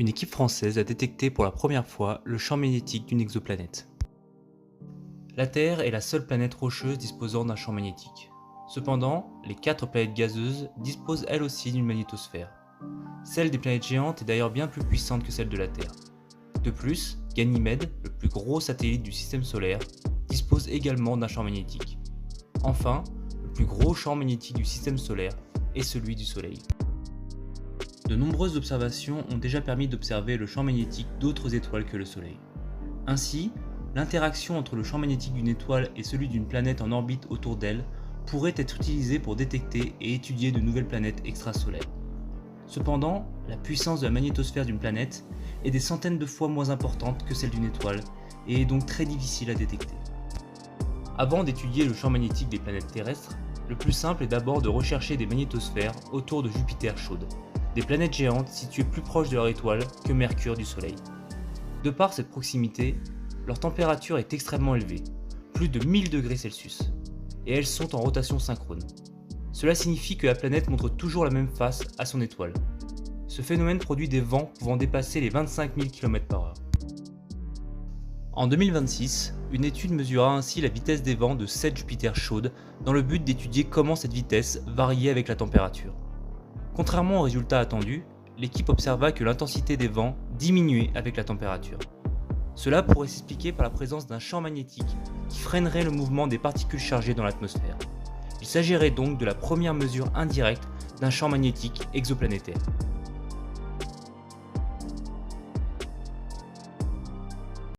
Une équipe française a détecté pour la première fois le champ magnétique d'une exoplanète. La Terre est la seule planète rocheuse disposant d'un champ magnétique. Cependant, les 4 planètes gazeuses disposent elles aussi d'une magnétosphère. Celle des planètes géantes est d'ailleurs bien plus puissante que celle de la Terre. De plus, Ganymède, le plus gros satellite du système solaire, dispose également d'un champ magnétique. Enfin, le plus gros champ magnétique du système solaire est celui du Soleil. De nombreuses observations ont déjà permis d'observer le champ magnétique d'autres étoiles que le Soleil. Ainsi, l'interaction entre le champ magnétique d'une étoile et celui d'une planète en orbite autour d'elle pourrait être utilisée pour détecter et étudier de nouvelles planètes extrasolaires. Cependant, la puissance de la magnétosphère d'une planète est des centaines de fois moins importante que celle d'une étoile et est donc très difficile à détecter. Avant d'étudier le champ magnétique des planètes terrestres, le plus simple est d'abord de rechercher des magnétosphères autour de Jupiter chaude, des planètes géantes situées plus proches de leur étoile que Mercure du Soleil. De par cette proximité, leur température est extrêmement élevée, plus de 1000 degrés Celsius, et elles sont en rotation synchrone. Cela signifie que la planète montre toujours la même face à son étoile. Ce phénomène produit des vents pouvant dépasser les 25 000 km/h. En 2026, une étude mesura ainsi la vitesse des vents de 7 Jupiter chaudes dans le but d'étudier comment cette vitesse variait avec la température. Contrairement aux résultats attendus, l'équipe observa que l'intensité des vents diminuait avec la température. Cela pourrait s'expliquer par la présence d'un champ magnétique qui freinerait le mouvement des particules chargées dans l'atmosphère. Il s'agirait donc de la première mesure indirecte d'un champ magnétique exoplanétaire.